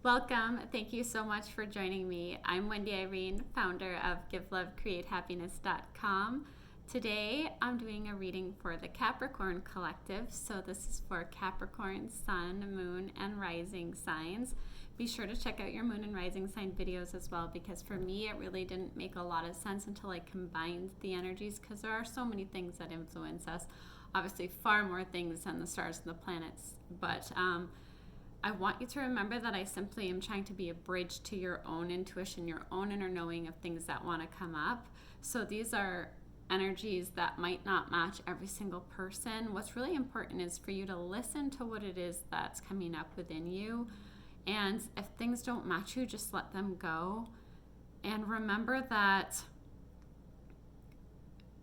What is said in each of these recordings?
Welcome. Thank you so much for joining me. I'm Wendy Irene, founder of GiveLoveCreateHappiness.com. Today, I'm doing a reading for the Capricorn collective. So this is for Capricorn, Sun, Moon, and Rising signs. Be sure to check out your Moon and Rising sign videos as well, because for me, it really didn't make a lot of sense until I combined the energies, because there are so many things that influence us. Obviously, far more things than the stars and the planets. But I want you to remember that I simply am trying to be a bridge to your own intuition, your own inner knowing of things that want to come up. So these are energies that might not match every single person. What's really important is for you to listen to what it is that's coming up within you. And if things don't match you, just let them go. And remember that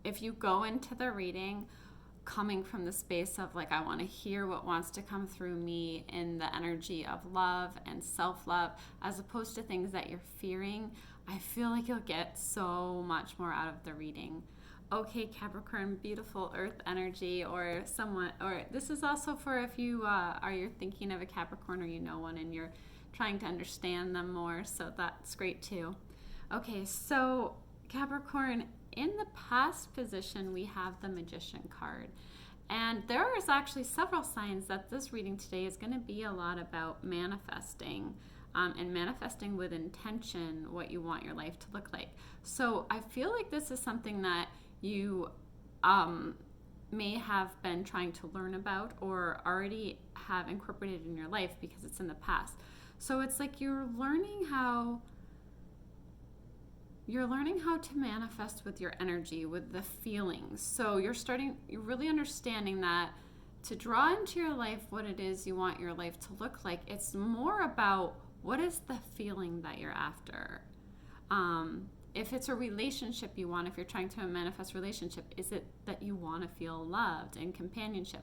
if you go into the reading coming from the space of like, I want to hear what wants to come through me in the energy of love and self-love, as opposed to things that you're fearing, I feel like you'll get so much more out of the reading. Okay, Capricorn, beautiful earth energy, or someone, or this is also for if you you're thinking of a Capricorn or you know one and you're trying to understand them more, so that's great too. Okay, so Capricorn, in the past position, we have the Magician card. And there is actually several signs that this reading today is going to be a lot about manifesting, and manifesting with intention what you want your life to look like. So I feel like this is something that you may have been trying to learn about or already have incorporated in your life because it's in the past. So it's like you're learning how to manifest with your energy, with the feelings. So you're really understanding that to draw into your life what it is you want your life to look like, it's more about what is the feeling that you're after. If it's a relationship you want, if you're trying to manifest relationship, is it that you want to feel loved and companionship?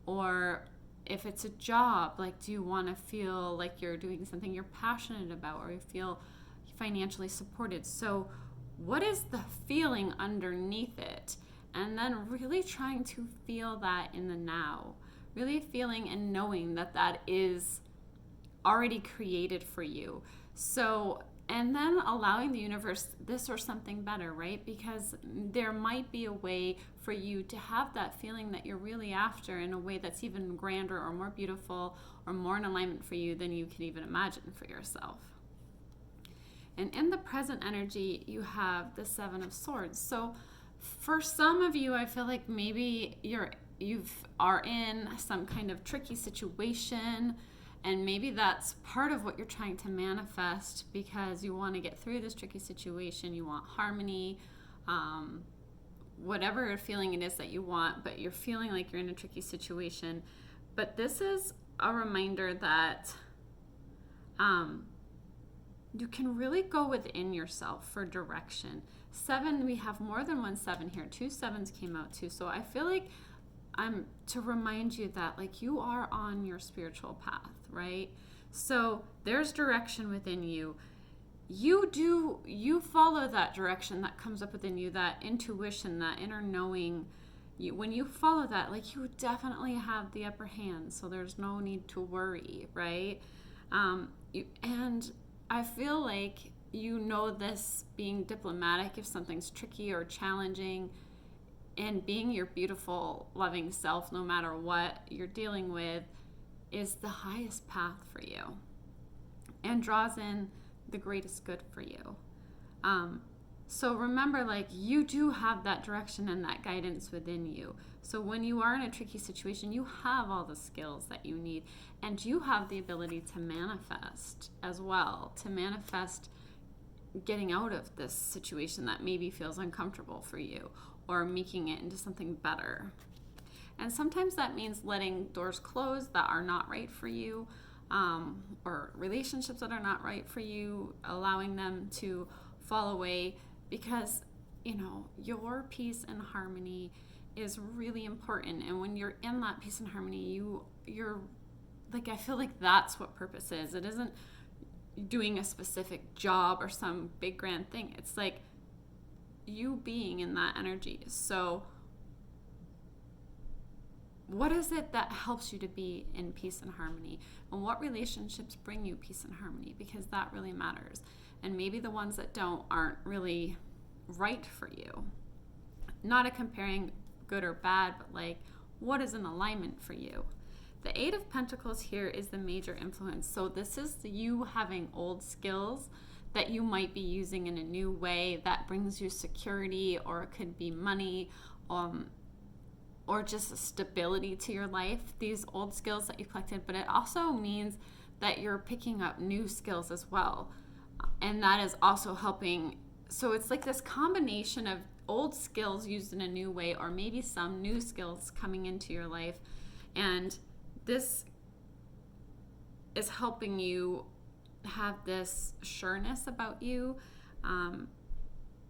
Or if it's a job, like, do you want to feel like you're doing something you're passionate about, or you feel financially supported? So what is the feeling underneath it? And then really trying to feel that in the now, really feeling and knowing that that is already created for you. So, and then allowing the universe this or something better, right? Because there might be a way for you to have that feeling that you're really after in a way that's even grander or more beautiful or more in alignment for you than you can even imagine for yourself. And in the present energy, you have the Seven of Swords. So for some of you, I feel like maybe you are in some kind of tricky situation, and maybe that's part of what you're trying to manifest because you want to get through this tricky situation. You want harmony, whatever feeling it is that you want, but you're feeling like you're in a tricky situation. But this is a reminder that you can really go within yourself for direction. 7, we have more than one 7 here. 2 7s came out too. So I feel like I'm to remind you that like you are on your spiritual path, right? So there's direction within you. You follow that direction that comes up within you, that intuition, that inner knowing. When you follow that, like, you definitely have the upper hand. So there's no need to worry, right? And I feel like you know this, being diplomatic if something's tricky or challenging, and being your beautiful, loving self no matter what you're dealing with is the highest path for you and draws in the greatest good for you. So remember, like, you do have that direction and that guidance within you. So when you are in a tricky situation, you have all the skills that you need, and you have the ability to manifest as well, to manifest getting out of this situation that maybe feels uncomfortable for you, or making it into something better. And sometimes that means letting doors close that are not right for you, or relationships that are not right for you, allowing them to fall away, because your peace and harmony is really important. And when you're in that peace and harmony, you're like, I feel like that's what purpose is. It isn't doing a specific job or some big grand thing. It's like you being in that energy. So what is it that helps you to be in peace and harmony? And what relationships bring you peace and harmony? Because that really matters. And maybe the ones that don't aren't really right for you. Not a comparing good or bad, but like, what is in alignment for you? The Eight of Pentacles here is the major influence. So this is you having old skills that you might be using in a new way that brings you security, or it could be money, or just a stability to your life, these old skills that you collected. But it also means that you're picking up new skills as well. And that is also helping. So it's like this combination of old skills used in a new way, or maybe some new skills coming into your life. And this is helping you have this sureness about you.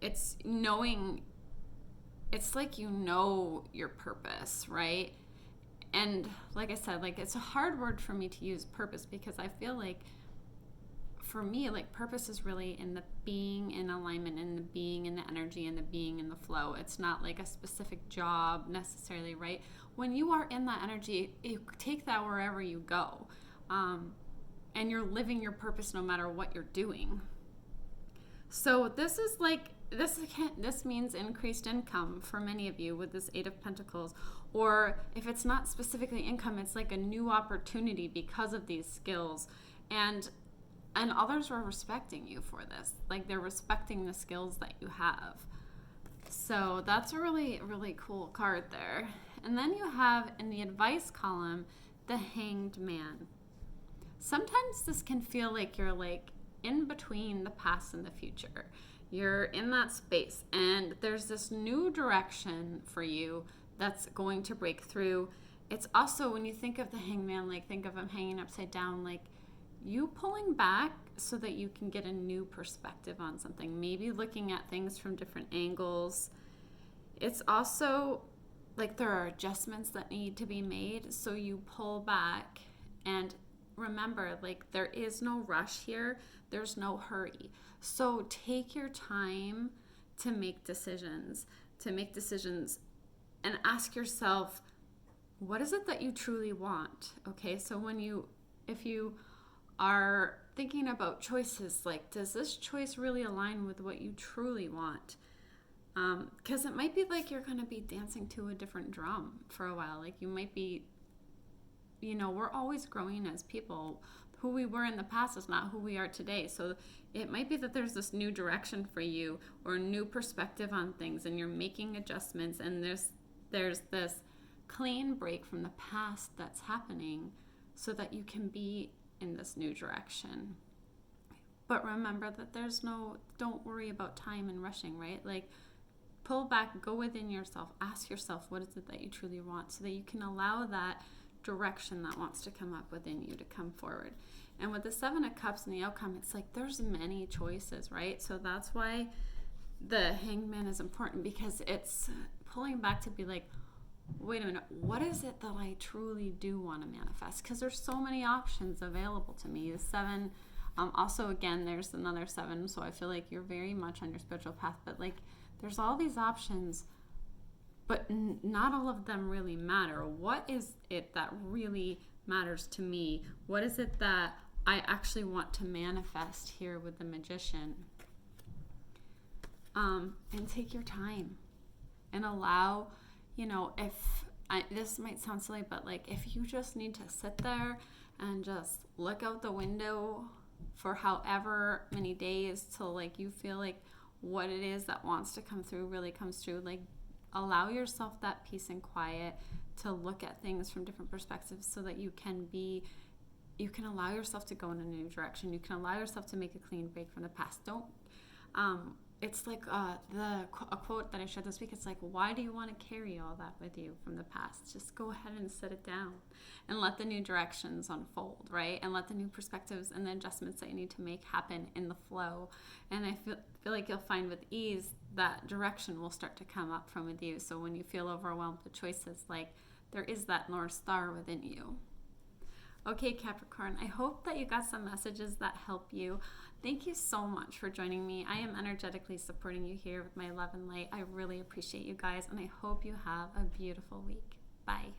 It's knowing, it's like you know your purpose, right? And like I said, like it's a hard word for me to use, purpose, because I feel like for me, like purpose is really in the being in alignment, in the being in the energy, and the being in the flow. It's not like a specific job necessarily, right? When you are in that energy, you take that wherever you go. And you're living your purpose no matter what you're doing. So this is like, this means increased income for many of you with this Eight of Pentacles. Or if it's not specifically income, it's like a new opportunity because of these skills. And others are respecting you for this. Like they're respecting the skills that you have. So that's a really, really cool card there. And then you have in the advice column, the Hanged Man. Sometimes this can feel like you're like in between the past and the future. You're in that space and there's this new direction for you that's going to break through. It's also, when you think of the Hanged Man, like think of him hanging upside down, like you pulling back so that you can get a new perspective on something, maybe looking at things from different angles. It's also like there are adjustments that need to be made, so you pull back. And remember, like there is no rush here, there's no hurry. So take your time to make decisions, and ask yourself, what is it that you truly want? Okay, so if you are thinking about choices, like does this choice really align with what you truly want? Because it might be like you're going to be dancing to a different drum for a while. Like you might be, we're always growing as people. Who we were in the past is not who we are today. So it might be that there's this new direction for you, or a new perspective on things, and you're making adjustments, and there's this clean break from the past that's happening so that you can be in this new direction. But remember that don't worry about time and rushing, right? Like pull back, go within yourself, ask yourself, what is it that you truly want, so that you can allow that direction that wants to come up within you to come forward. And with the Seven of Cups and the outcome, it's like there's many choices, right? So that's why the Hanged Man is important, because it's pulling back to be like, wait a minute, what is it that I truly do want to manifest? Because there's so many options available to me. The Seven, also again, there's another Seven, so I feel like you're very much on your spiritual path, but like there's all these options, but not all of them really matter. What is it that really matters to me? What is it that I actually want to manifest here with the Magician? And take your time and allow, this might sound silly, but like if you just need to sit there and just look out the window for however many days till like you feel like what it is that wants to come through really comes through, like allow yourself that peace and quiet to look at things from different perspectives, so that you can allow yourself to go in a new direction. You can allow yourself to make a clean break from the past. It's like a quote that I shared this week. It's like, why do you want to carry all that with you from the past? Just go ahead and set it down and let the new directions unfold, right? And let the new perspectives and the adjustments that you need to make happen in the flow. And I feel like you'll find with ease that direction will start to come up from with you. So when you feel overwhelmed with choices, like there is that North Star within you. Okay, Capricorn, I hope that you got some messages that help you. Thank you so much for joining me. I am energetically supporting you here with my love and light. I really appreciate you guys, and I hope you have a beautiful week. Bye.